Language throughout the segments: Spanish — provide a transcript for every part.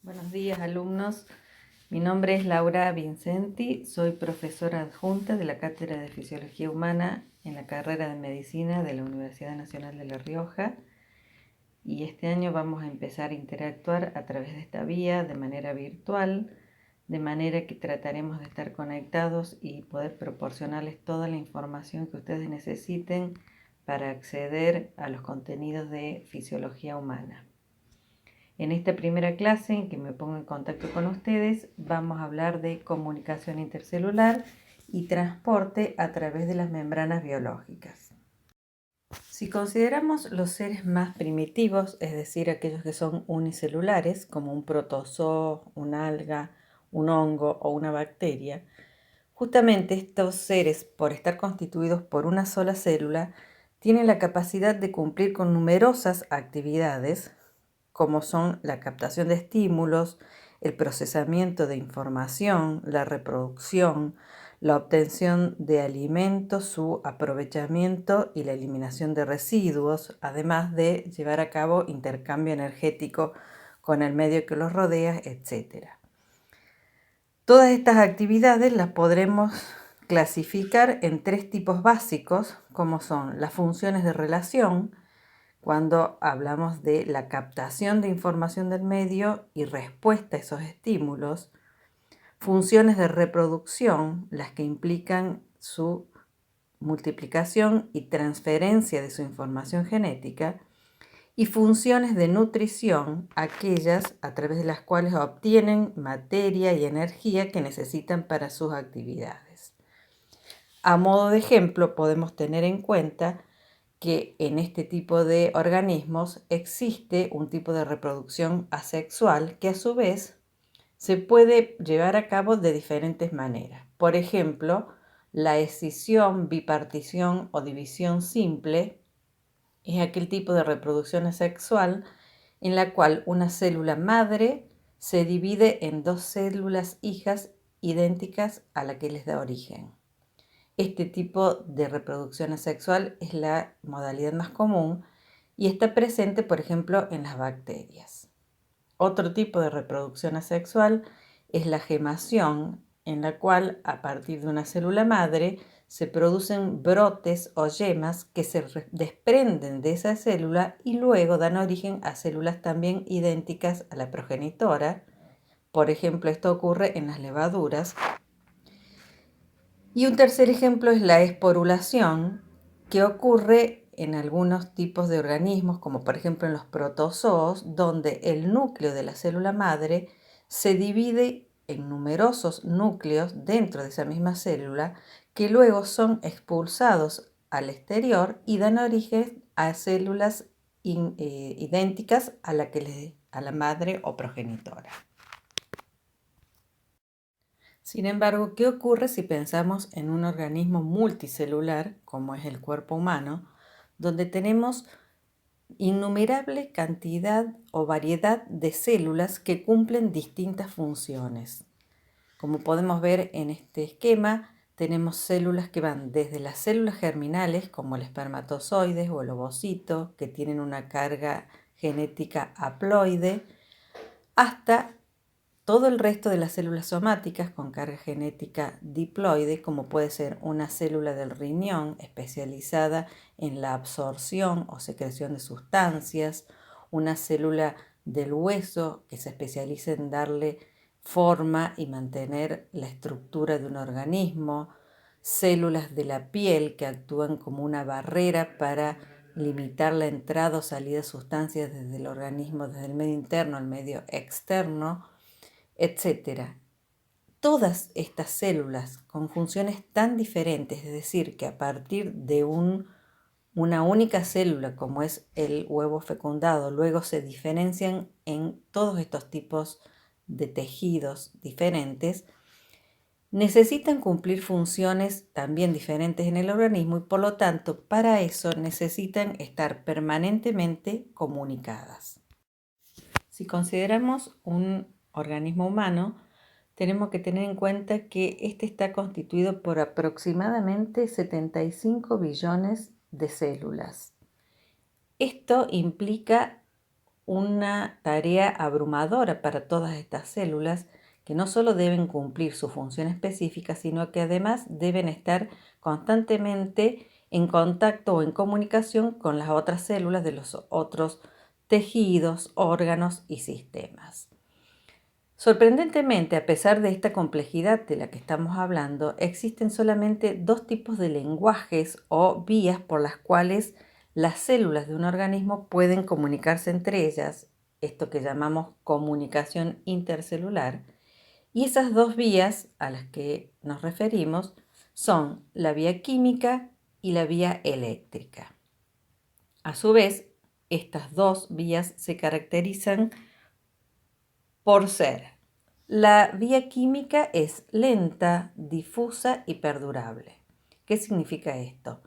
Buenos días, alumnos. Mi nombre es Laura Vincenti, soy profesora adjunta de la Cátedra de Fisiología Humana en la carrera de Medicina de la Universidad Nacional de La Rioja, y este año vamos a empezar a interactuar a través de esta vía de manera virtual, de manera que trataremos de estar conectados y poder proporcionarles toda la información que ustedes necesiten para acceder a los contenidos de Fisiología Humana. En esta primera clase en que me pongo en contacto con ustedes, vamos a hablar de comunicación intercelular y transporte a través de las membranas biológicas. Si consideramos los seres más primitivos, es decir, aquellos que son unicelulares, como un protozoo, una alga, un hongo o una bacteria, justamente estos seres, por estar constituidos por una sola célula, tienen la capacidad de cumplir con numerosas actividades, como son la captación de estímulos, el procesamiento de información, la reproducción, la obtención de alimentos, su aprovechamiento y la eliminación de residuos, además de llevar a cabo intercambio energético con el medio que los rodea, etc. Todas estas actividades las podremos clasificar en tres tipos básicos, como son las funciones de relación, cuando hablamos de la captación de información del medio y respuesta a esos estímulos; funciones de reproducción, las que implican su multiplicación y transferencia de su información genética; y funciones de nutrición, aquellas a través de las cuales obtienen materia y energía que necesitan para sus actividades. A modo de ejemplo, podemos tener en cuenta que en este tipo de organismos existe un tipo de reproducción asexual que a su vez se puede llevar a cabo de diferentes maneras. Por ejemplo, la escisión, bipartición o división simple es aquel tipo de reproducción asexual en la cual una célula madre se divide en dos células hijas idénticas a la que les da origen. Este tipo de reproducción asexual es la modalidad más común y está presente, por ejemplo, en las bacterias. Otro tipo de reproducción asexual es la gemación, en la cual a partir de una célula madre se producen brotes o yemas que se desprenden de esa célula y luego dan origen a células también idénticas a la progenitora. Por ejemplo, esto ocurre en las levaduras. Y un tercer ejemplo es la esporulación, que ocurre en algunos tipos de organismos, como por ejemplo en los protozoos, donde el núcleo de la célula madre se divide en numerosos núcleos dentro de esa misma célula, que luego son expulsados al exterior y dan origen a células idénticas a la madre o progenitora. Sin embargo, ¿qué ocurre si pensamos en un organismo multicelular, como es el cuerpo humano, donde tenemos innumerable cantidad o variedad de células que cumplen distintas funciones? Como podemos ver en este esquema, tenemos células que van desde las células germinales, como el espermatozoide o el ovocito, que tienen una carga genética haploide, hasta todo el resto de las células somáticas con carga genética diploide, como puede ser una célula del riñón especializada en la absorción o secreción de sustancias, una célula del hueso que se especializa en darle forma y mantener la estructura de un organismo, células de la piel que actúan como una barrera para limitar la entrada o salida de sustancias desde el organismo, desde el medio interno al medio externo, etc. Todas estas células con funciones tan diferentes, es decir, que a partir de una única célula, como es el huevo fecundado, luego se diferencian en todos estos tipos de tejidos diferentes, necesitan cumplir funciones también diferentes en el organismo y por lo tanto para eso necesitan estar permanentemente comunicadas. Si consideramos un organismo humano, tenemos que tener en cuenta que este está constituido por aproximadamente 75 billones de células. Esto implica una tarea abrumadora para todas estas células que no solo deben cumplir su función específica, sino que además deben estar constantemente en contacto o en comunicación con las otras células de los otros tejidos, órganos y sistemas. Sorprendentemente, a pesar de esta complejidad de la que estamos hablando, existen solamente dos tipos de lenguajes o vías por las cuales las células de un organismo pueden comunicarse entre ellas, esto que llamamos comunicación intercelular, y esas dos vías a las que nos referimos son la vía química y la vía eléctrica. A su vez, estas dos vías se caracterizan por ser: la vía química es lenta, difusa y perdurable. ¿Qué significa esto?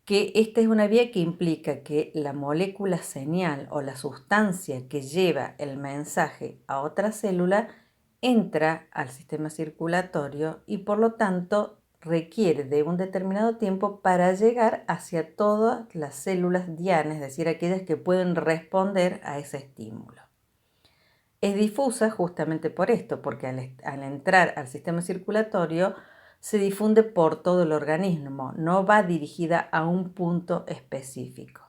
Que esta es una vía que implica que la molécula señal o la sustancia que lleva el mensaje a otra célula entra al sistema circulatorio y por lo tanto requiere de un determinado tiempo para llegar hacia todas las células dianas, es decir, aquellas que pueden responder a ese estímulo. Es difusa justamente por esto, porque al entrar al sistema circulatorio se difunde por todo el organismo, no va dirigida a un punto específico.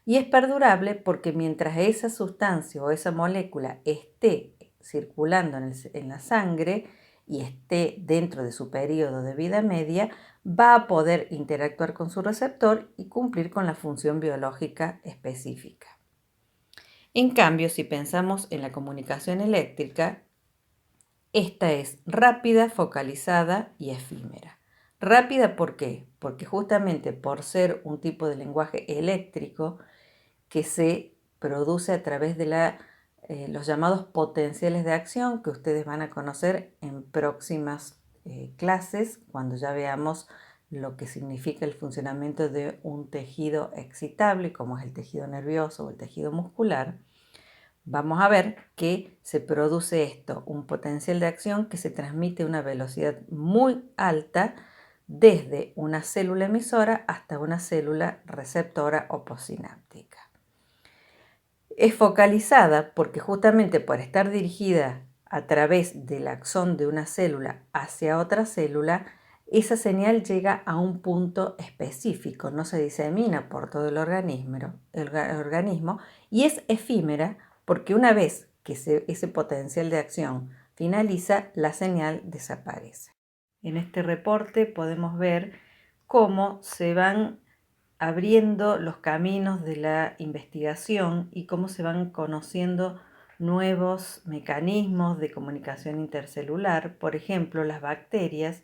Y es perdurable porque mientras esa sustancia o esa molécula esté circulando en la sangre y esté dentro de su periodo de vida media, va a poder interactuar con su receptor y cumplir con la función biológica específica. En cambio, si pensamos en la comunicación eléctrica, esta es rápida, focalizada y efímera. Rápida, ¿por qué? Porque justamente por ser un tipo de lenguaje eléctrico que se produce a través de los llamados potenciales de acción, que ustedes van a conocer en próximas clases, cuando ya veamos lo que significa el funcionamiento de un tejido excitable, como es el tejido nervioso o el tejido muscular. Vamos a ver que se produce esto, un potencial de acción que se transmite a una velocidad muy alta desde una célula emisora hasta una célula receptora o postsináptica. Es focalizada porque justamente por estar dirigida a través del axón de una célula hacia otra célula, esa señal llega a un punto específico, no se disemina por todo el organismo y es efímera porque una vez que ese potencial de acción finaliza, la señal desaparece. En este reporte podemos ver cómo se van abriendo los caminos de la investigación y cómo se van conociendo nuevos mecanismos de comunicación intercelular, por ejemplo, las bacterias,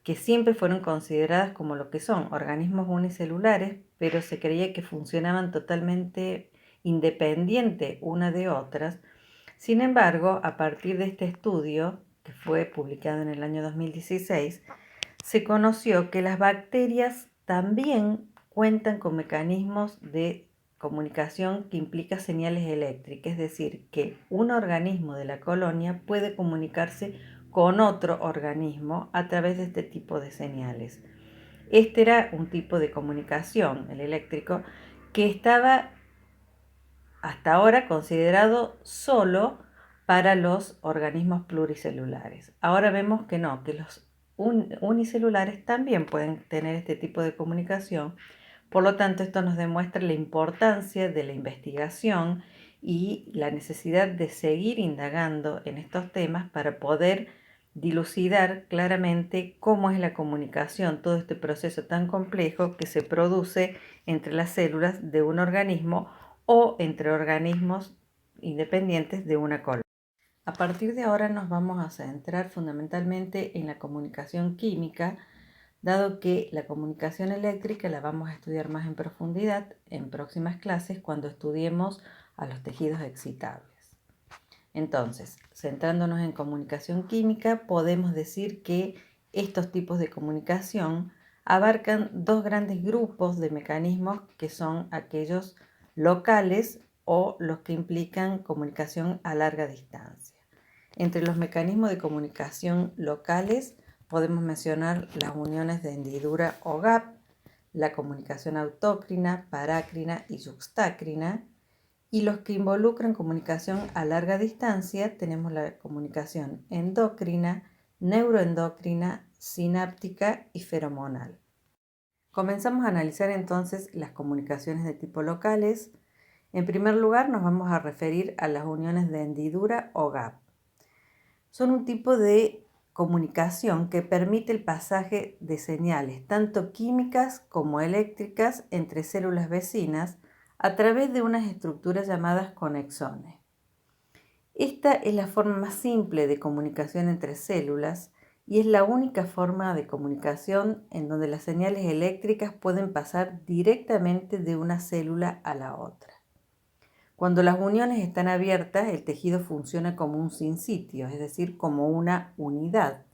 que siempre fueron consideradas como lo que son, organismos unicelulares, pero se creía que funcionaban totalmente independiente una de otras. Sin embargo, a partir de este estudio, que fue publicado en el año 2016, se conoció que las bacterias también cuentan con mecanismos de comunicación que implica señales eléctricas, es decir, que un organismo de la colonia puede comunicarse con otro organismo a través de este tipo de señales. Este era un tipo de comunicación, el eléctrico, que estaba hasta ahora considerado solo para los organismos pluricelulares. Ahora vemos que no, que los unicelulares también pueden tener este tipo de comunicación. Por lo tanto, esto nos demuestra la importancia de la investigación y la necesidad de seguir indagando en estos temas para poder dilucidar claramente cómo es la comunicación, todo este proceso tan complejo que se produce entre las células de un organismo o entre organismos independientes de una colonia. A partir de ahora nos vamos a centrar fundamentalmente en la comunicación química, dado que la comunicación eléctrica la vamos a estudiar más en profundidad en próximas clases cuando estudiemos a los tejidos excitables. Entonces, centrándonos en comunicación química, podemos decir que estos tipos de comunicación abarcan dos grandes grupos de mecanismos que son aquellos locales o los que implican comunicación a larga distancia. Entre los mecanismos de comunicación locales podemos mencionar las uniones de hendidura o gap, la comunicación autócrina, parácrina y yuxtácrina, Y los que involucran comunicación a larga distancia tenemos la comunicación endocrina, neuroendocrina, sináptica y feromonal. Comenzamos a analizar entonces las comunicaciones de tipo locales. En primer lugar, nos vamos a referir a las uniones de hendidura o gap. Son un tipo de comunicación que permite el pasaje de señales, tanto químicas como eléctricas, entre células vecinas a través de unas estructuras llamadas conexones. Esta es la forma más simple de comunicación entre células y es la única forma de comunicación en donde las señales eléctricas pueden pasar directamente de una célula a la otra. Cuando las uniones están abiertas, el tejido funciona como un sinsitio, es decir, como una unidad.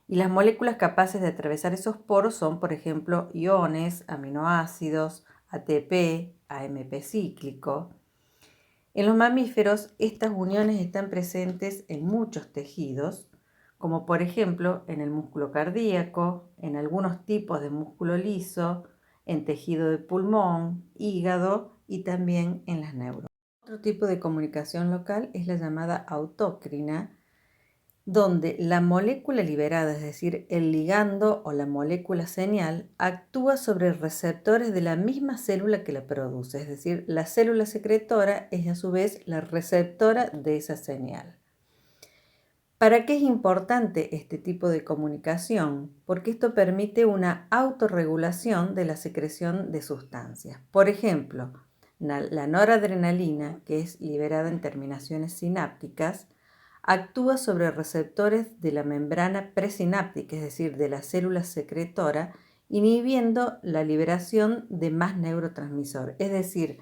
Y las moléculas capaces de atravesar esos poros son, por ejemplo, iones, aminoácidos, ATP, AMP cíclico. En los mamíferos, estas uniones están presentes en muchos tejidos, como por ejemplo en el músculo cardíaco, en algunos tipos de músculo liso, en tejido de pulmón, hígado y también en las neuronas. Otro tipo de comunicación local es la llamada autócrina, donde la molécula liberada, es decir, el ligando o la molécula señal, actúa sobre receptores de la misma célula que la produce, es decir, la célula secretora es a su vez la receptora de esa señal. ¿Para qué es importante este tipo de comunicación? Porque esto permite una autorregulación de la secreción de sustancias. Por ejemplo, la noradrenalina, que es liberada en terminaciones sinápticas, actúa sobre receptores de la membrana presináptica, es decir, de la célula secretora, inhibiendo la liberación de más neurotransmisor. Es decir,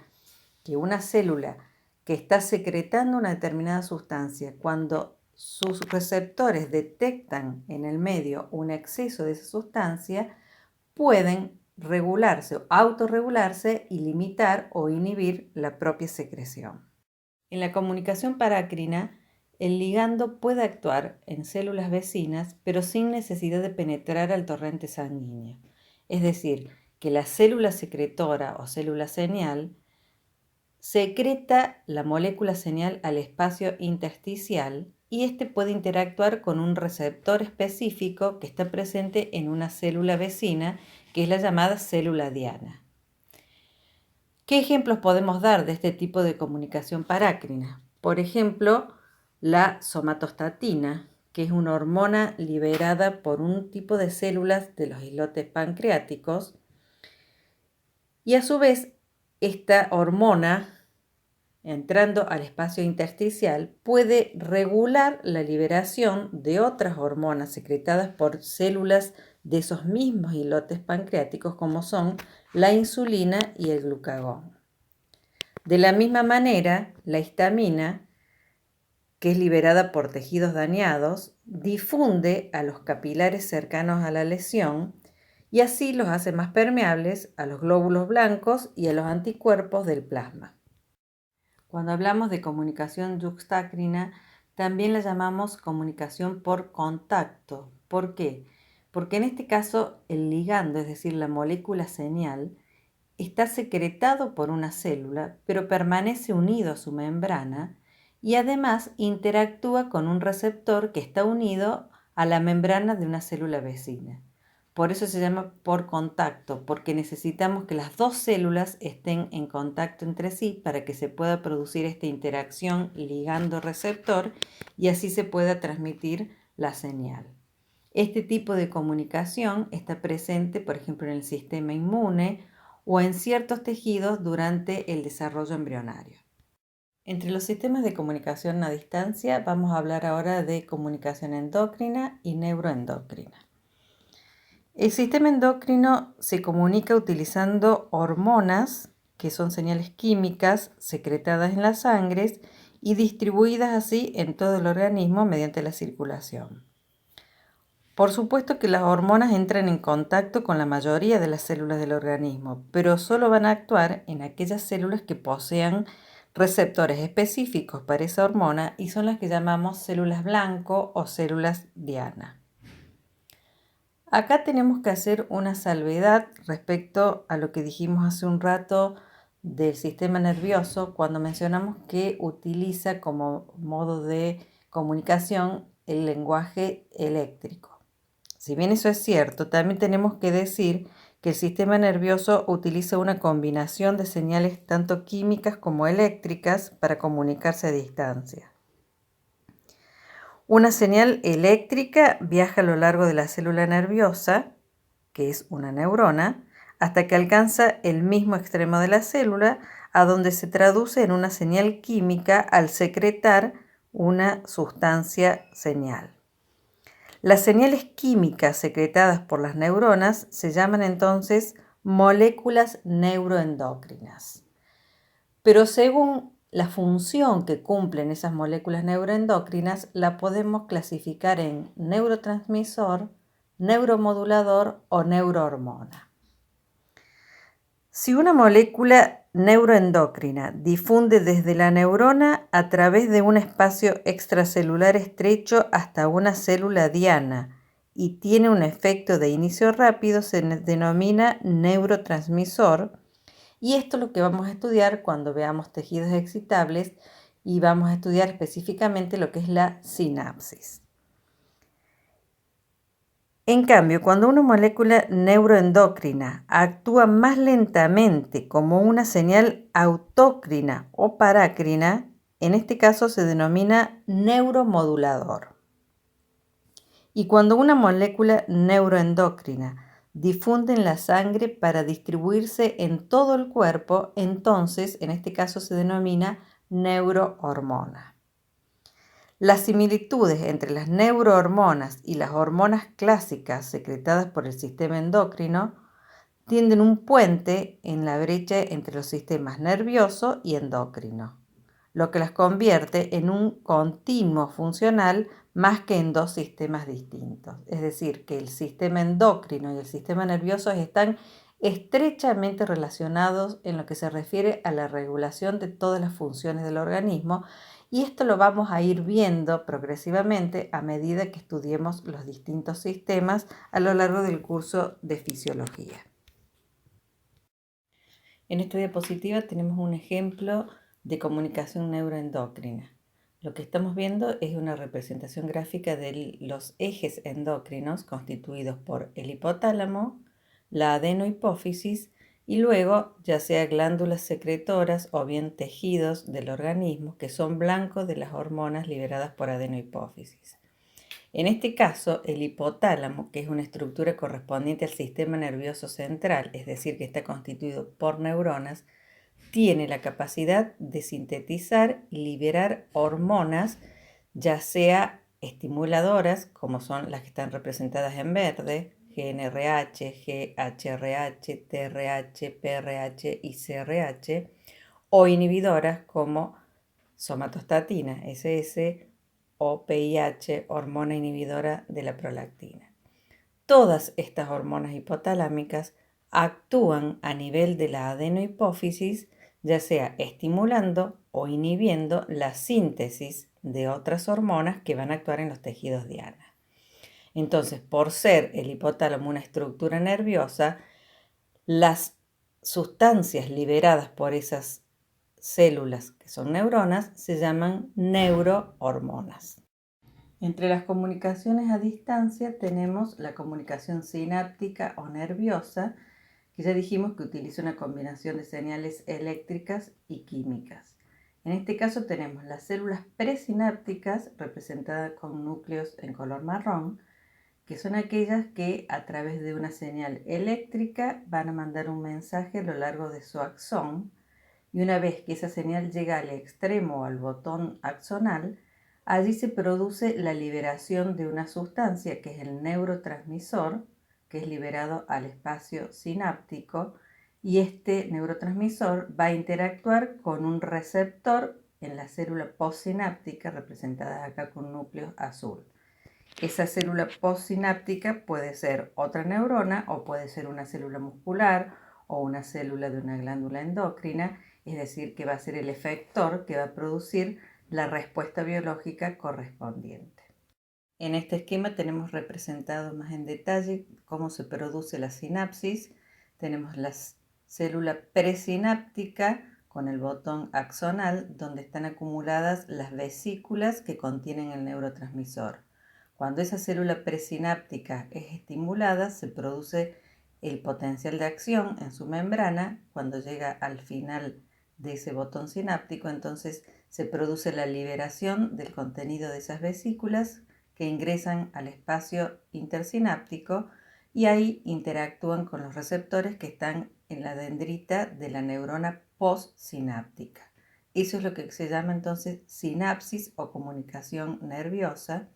que una célula que está secretando una determinada sustancia, cuando sus receptores detectan en el medio un exceso de esa sustancia, pueden regularse o autorregularse y limitar o inhibir la propia secreción. En la comunicación parácrina, el ligando puede actuar en células vecinas, pero sin necesidad de penetrar al torrente sanguíneo. Es decir, que la célula secretora o célula señal secreta la molécula señal al espacio intersticial y este puede interactuar con un receptor específico que está presente en una célula vecina, que es la llamada célula diana. ¿Qué ejemplos podemos dar de este tipo de comunicación parácrina? Por ejemplo, la somatostatina, que es una hormona liberada por un tipo de células de los islotes pancreáticos, y a su vez esta hormona, entrando al espacio intersticial, puede regular la liberación de otras hormonas secretadas por células de esos mismos islotes pancreáticos, como son la insulina y el glucagón. De la misma manera, la histamina, que es liberada por tejidos dañados, difunde a los capilares cercanos a la lesión y así los hace más permeables a los glóbulos blancos y a los anticuerpos del plasma. Cuando hablamos de comunicación yuxtácrina, también la llamamos comunicación por contacto. ¿Por qué? Porque en este caso el ligando, es decir, la molécula señal, está secretado por una célula, pero permanece unido a su membrana y además interactúa con un receptor que está unido a la membrana de una célula vecina. Por eso se llama por contacto, porque necesitamos que las dos células estén en contacto entre sí para que se pueda producir esta interacción ligando-receptor y así se pueda transmitir la señal. Este tipo de comunicación está presente, por ejemplo, en el sistema inmune o en ciertos tejidos durante el desarrollo embrionario. Entre los sistemas de comunicación a distancia vamos a hablar ahora de comunicación endocrina y neuroendocrina. El sistema endocrino se comunica utilizando hormonas, que son señales químicas secretadas en la sangre y distribuidas así en todo el organismo mediante la circulación. Por supuesto que las hormonas entran en contacto con la mayoría de las células del organismo, pero solo van a actuar en aquellas células que posean receptores específicos para esa hormona y son las que llamamos células blanco o células diana. Acá tenemos que hacer una salvedad respecto a lo que dijimos hace un rato del sistema nervioso cuando mencionamos que utiliza como modo de comunicación el lenguaje eléctrico. Si bien eso es cierto, también tenemos que decir que el sistema nervioso utiliza una combinación de señales tanto químicas como eléctricas para comunicarse a distancia. Una señal eléctrica viaja a lo largo de la célula nerviosa, que es una neurona, hasta que alcanza el mismo extremo de la célula, a donde se traduce en una señal química al secretar una sustancia señal. Las señales químicas secretadas por las neuronas se llaman entonces moléculas neuroendocrinas. Pero según la función que cumplen esas moléculas neuroendocrinas, la podemos clasificar en neurotransmisor, neuromodulador o neurohormona. Si una molécula neuroendocrina difunde desde la neurona a través de un espacio extracelular estrecho hasta una célula diana y tiene un efecto de inicio rápido, se denomina neurotransmisor, y esto es lo que vamos a estudiar cuando veamos tejidos excitables y vamos a estudiar específicamente lo que es la sinapsis. En cambio, cuando una molécula neuroendocrina actúa más lentamente como una señal autócrina o parácrina, en este caso se denomina neuromodulador. Y cuando una molécula neuroendocrina difunde en la sangre para distribuirse en todo el cuerpo, entonces en este caso se denomina neurohormona. Las similitudes entre las neurohormonas y las hormonas clásicas secretadas por el sistema endocrino tienden un puente en la brecha entre los sistemas nervioso y endocrino, lo que las convierte en un continuo funcional más que en dos sistemas distintos. Es decir, que el sistema endocrino y el sistema nervioso están estrechamente relacionados en lo que se refiere a la regulación de todas las funciones del organismo, y esto lo vamos a ir viendo progresivamente a medida que estudiemos los distintos sistemas a lo largo del curso de fisiología. En esta diapositiva tenemos un ejemplo de comunicación neuroendocrina. Lo que estamos viendo es una representación gráfica de los ejes endocrinos constituidos por el hipotálamo, la adenohipófisis y luego ya sea glándulas secretoras o bien tejidos del organismo que son blancos de las hormonas liberadas por adenohipófisis. En este caso, el hipotálamo, que es una estructura correspondiente al sistema nervioso central, es decir, que está constituido por neuronas, tiene la capacidad de sintetizar y liberar hormonas, ya sea estimuladoras, como son las que están representadas en verde, GnRH, GHRH, TRH, PRH y CRH, o inhibidoras como somatostatina, SS, o PIH, hormona inhibidora de la prolactina. Todas estas hormonas hipotalámicas actúan a nivel de la adenohipófisis, ya sea estimulando o inhibiendo la síntesis de otras hormonas que van a actuar en los tejidos diana. Entonces, por ser el hipotálamo una estructura nerviosa, las sustancias liberadas por esas células que son neuronas se llaman neurohormonas. Entre las comunicaciones a distancia tenemos la comunicación sináptica o nerviosa, que ya dijimos que utiliza una combinación de señales eléctricas y químicas. En este caso tenemos las células presinápticas representadas con núcleos en color marrón, que son aquellas que a través de una señal eléctrica van a mandar un mensaje a lo largo de su axón, y una vez que esa señal llega al extremo o al botón axonal, allí se produce la liberación de una sustancia que es el neurotransmisor, que es liberado al espacio sináptico, y este neurotransmisor va a interactuar con un receptor en la célula postsináptica, representada acá con núcleo azul. Esa célula postsináptica puede ser otra neurona o puede ser una célula muscular o una célula de una glándula endocrina, es decir, que va a ser el efector que va a producir la respuesta biológica correspondiente. En este esquema tenemos representado más en detalle cómo se produce la sinapsis. Tenemos las célula presináptica con el botón axonal, donde están acumuladas las vesículas que contienen el neurotransmisor. Cuando esa célula presináptica es estimulada, se produce el potencial de acción en su membrana. Cuando llega al final de ese botón sináptico, entonces se produce la liberación del contenido de esas vesículas que ingresan al espacio intersináptico y ahí interactúan con los receptores que están en la dendrita de la neurona postsináptica. Eso es lo que se llama entonces sinapsis o comunicación nerviosa.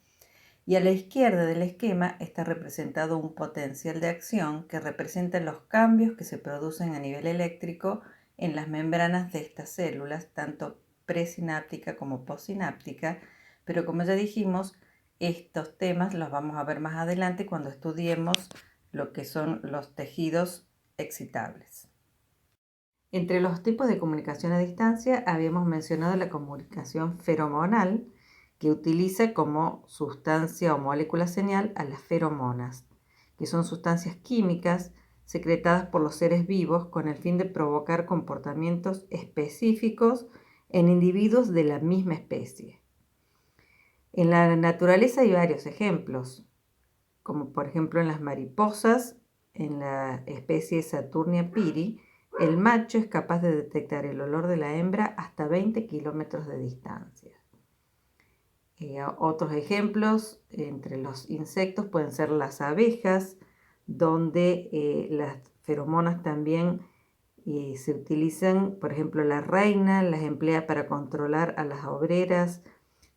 Y a la izquierda del esquema está representado un potencial de acción que representa los cambios que se producen a nivel eléctrico en las membranas de estas células, tanto presináptica como postsináptica, pero como ya dijimos, estos temas los vamos a ver más adelante cuando estudiemos lo que son los tejidos excitables. Entre los tipos de comunicación a distancia habíamos mencionado la comunicación feromonal, que utiliza como sustancia o molécula señal a las feromonas, que son sustancias químicas secretadas por los seres vivos con el fin de provocar comportamientos específicos en individuos de la misma especie. En la naturaleza hay varios ejemplos, como por ejemplo en las mariposas, en la especie Saturnia piri, el macho es capaz de detectar el olor de la hembra hasta 20 kilómetros de distancia. Otros ejemplos entre los insectos pueden ser las abejas, donde las feromonas también se utilizan. Por ejemplo, la reina las emplea para controlar a las obreras,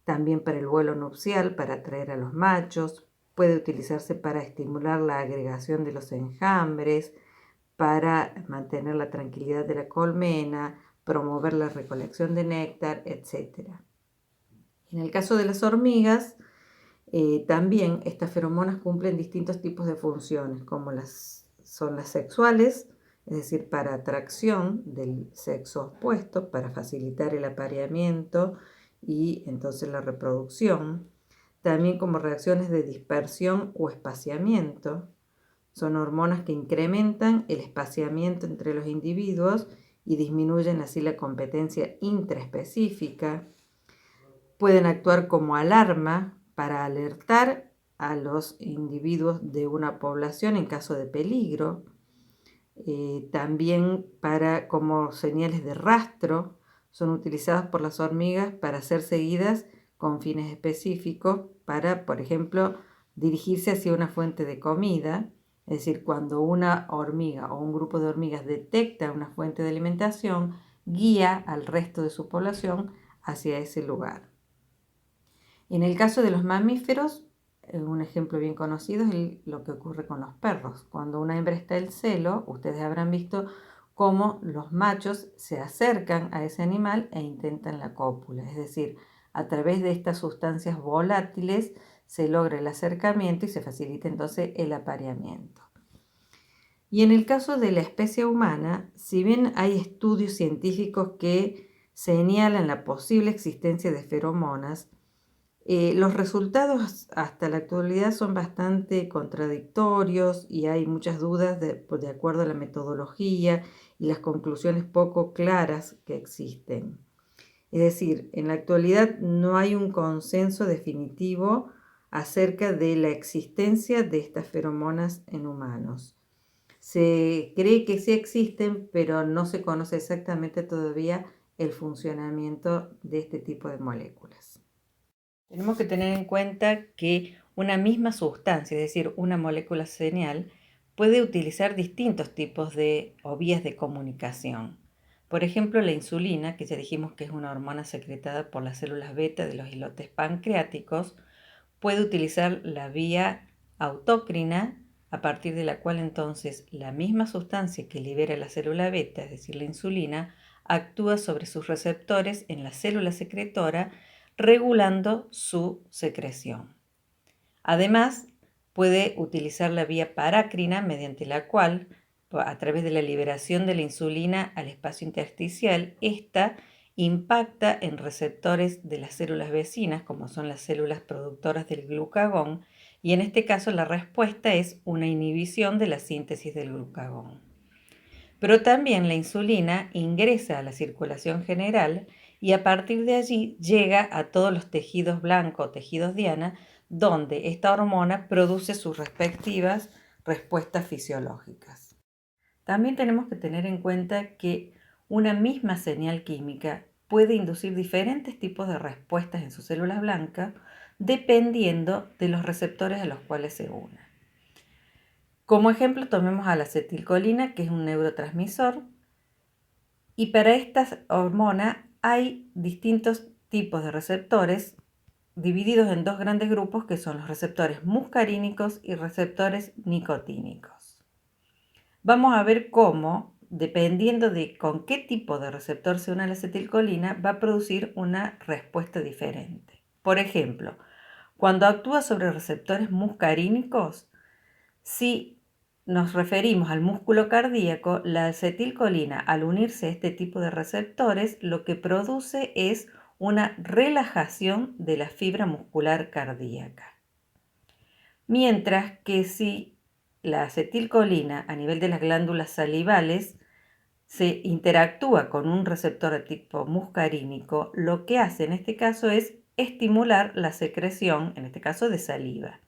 también para el vuelo nupcial, para atraer a los machos. Puede utilizarse para estimular la agregación de los enjambres, para mantener la tranquilidad de la colmena, promover la recolección de néctar, etc. En el caso de las hormigas, también estas feromonas cumplen distintos tipos de funciones, como son las sexuales, es decir, para atracción del sexo opuesto, para facilitar el apareamiento y entonces la reproducción. También como reacciones de dispersión o espaciamiento. Son hormonas que incrementan el espaciamiento entre los individuos y disminuyen así la competencia intraespecífica. Pueden actuar como alarma para alertar a los individuos de una población en caso de peligro. También como señales de rastro, son utilizadas por las hormigas para ser seguidas con fines específicos, para, por ejemplo, dirigirse hacia una fuente de comida. Es decir, cuando una hormiga o un grupo de hormigas detecta una fuente de alimentación, guía al resto de su población hacia ese lugar. En el caso de los mamíferos, un ejemplo bien conocido es lo que ocurre con los perros. Cuando una hembra está en celo, ustedes habrán visto cómo los machos se acercan a ese animal e intentan la cópula. Es decir, a través de estas sustancias volátiles se logra el acercamiento y se facilita entonces el apareamiento. Y en el caso de la especie humana, si bien hay estudios científicos que señalan la posible existencia de feromonas, los resultados hasta la actualidad son bastante contradictorios y hay muchas dudas de acuerdo a la metodología y las conclusiones poco claras que existen. Es decir, en la actualidad no hay un consenso definitivo acerca de la existencia de estas feromonas en humanos. Se cree que sí existen, pero no se conoce exactamente todavía el funcionamiento de este tipo de moléculas. Tenemos que tener en cuenta que una misma sustancia, es decir, una molécula señal, puede utilizar distintos tipos o vías de comunicación. Por ejemplo, la insulina, que ya dijimos que es una hormona secretada por las células beta de los islotes pancreáticos, puede utilizar la vía autócrina, a partir de la cual entonces la misma sustancia que libera la célula beta, es decir, la insulina, actúa sobre sus receptores en la célula secretora, regulando su secreción. Además, puede utilizar la vía parácrina, mediante la cual, a través de la liberación de la insulina al espacio intersticial, esta impacta en receptores de las células vecinas, como son las células productoras del glucagón, y en este caso la respuesta es una inhibición de la síntesis del glucagón. Pero también la insulina ingresa a la circulación general y a partir de allí llega a todos los tejidos blancos o tejidos diana, donde esta hormona produce sus respectivas respuestas fisiológicas. También tenemos que tener en cuenta que una misma señal química puede inducir diferentes tipos de respuestas en sus células blancas dependiendo de los receptores a los cuales se una. Como ejemplo, tomemos a la acetilcolina, que es un neurotransmisor, y para esta hormona hay distintos tipos de receptores divididos en dos grandes grupos que son los receptores muscarínicos y receptores nicotínicos. Vamos a ver cómo, dependiendo de con qué tipo de receptor se une la acetilcolina, va a producir una respuesta diferente. Por ejemplo, cuando actúa sobre receptores muscarínicos, si nos referimos al músculo cardíaco, la acetilcolina, al unirse a este tipo de receptores, lo que produce es una relajación de la fibra muscular cardíaca. Mientras que si la acetilcolina a nivel de las glándulas salivales se interactúa con un receptor de tipo muscarínico, lo que hace en este caso es estimular la secreción, en este caso de saliva.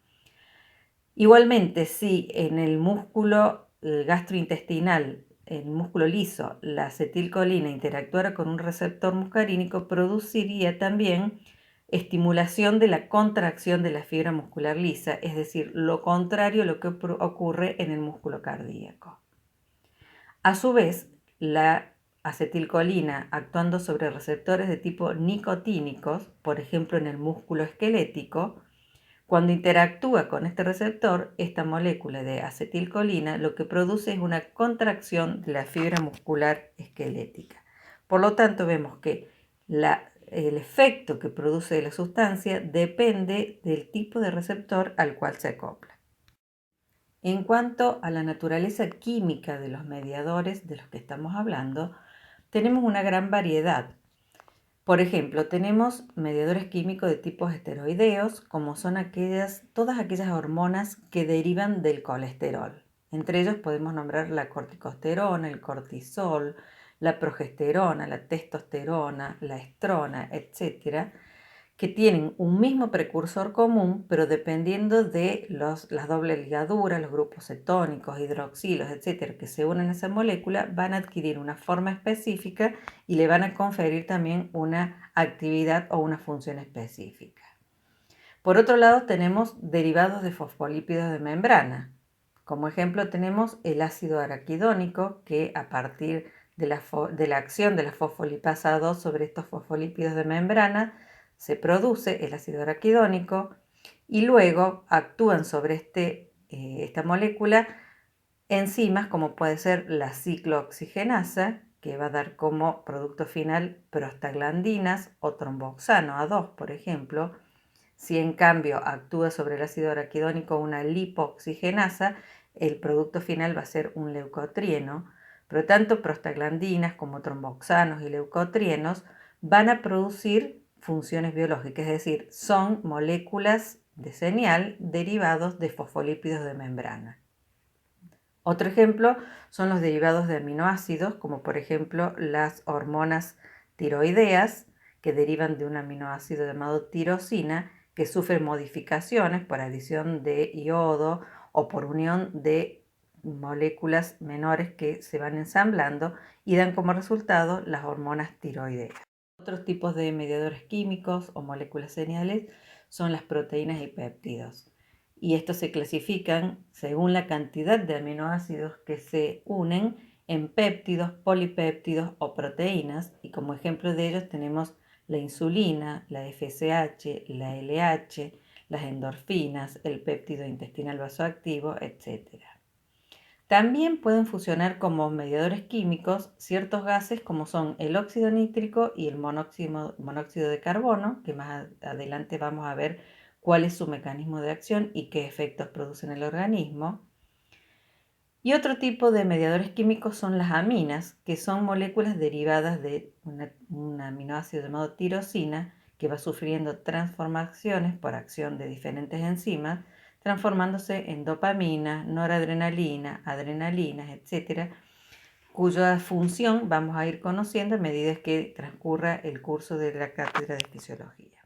Igualmente, si en el músculo gastrointestinal, el músculo liso, la acetilcolina interactuara con un receptor muscarínico, produciría también estimulación de la contracción de la fibra muscular lisa, es decir, lo contrario a lo que ocurre en el músculo cardíaco. A su vez, la acetilcolina actuando sobre receptores de tipo nicotínicos, por ejemplo en el músculo esquelético, cuando interactúa con este receptor, esta molécula de acetilcolina lo que produce es una contracción de la fibra muscular esquelética. Por lo tanto, vemos que el efecto que produce la sustancia depende del tipo de receptor al cual se acopla. En cuanto a la naturaleza química de los mediadores de los que estamos hablando, tenemos una gran variedad. Por ejemplo, tenemos mediadores químicos de tipos esteroideos, como son todas aquellas hormonas que derivan del colesterol. Entre ellos podemos nombrar la corticosterona, el cortisol, la progesterona, la testosterona, la estrona, etc., que tienen un mismo precursor común, pero dependiendo de las dobles ligaduras, los grupos cetónicos, hidroxilos, etcétera, que se unen a esa molécula, van a adquirir una forma específica y le van a conferir también una actividad o una función específica. Por otro lado, tenemos derivados de fosfolípidos de membrana. Como ejemplo, tenemos el ácido araquidónico, que a partir de la acción de la fosfolipasa 2 sobre estos fosfolípidos de membrana, se produce el ácido araquidónico y luego actúan sobre esta molécula enzimas como puede ser la ciclooxigenasa, que va a dar como producto final prostaglandinas o tromboxano A2, por ejemplo. Si en cambio actúa sobre el ácido araquidónico una lipooxigenasa, el producto final va a ser un leucotrieno, pero tanto prostaglandinas como tromboxanos y leucotrienos van a producir funciones biológicas, es decir, son moléculas de señal derivados de fosfolípidos de membrana. Otro ejemplo son los derivados de aminoácidos, como por ejemplo las hormonas tiroideas, que derivan de un aminoácido llamado tirosina, que sufre modificaciones por adición de iodo o por unión de moléculas menores que se van ensamblando y dan como resultado las hormonas tiroideas. Otros tipos de mediadores químicos o moléculas señales son las proteínas y péptidos. Y estos se clasifican según la cantidad de aminoácidos que se unen en péptidos, polipéptidos o proteínas. Y como ejemplo de ellos tenemos la insulina, la FSH, la LH, las endorfinas, el péptido intestinal vasoactivo, etc. También pueden funcionar como mediadores químicos ciertos gases como son el óxido nítrico y el monóxido de carbono, que más adelante vamos a ver cuál es su mecanismo de acción y qué efectos produce en el organismo. Y otro tipo de mediadores químicos son las aminas, que son moléculas derivadas de un aminoácido llamado tirosina, que va sufriendo transformaciones por acción de diferentes enzimas, transformándose en dopamina, noradrenalina, adrenalinas, etc., cuya función vamos a ir conociendo a medida que transcurra el curso de la cátedra de fisiología.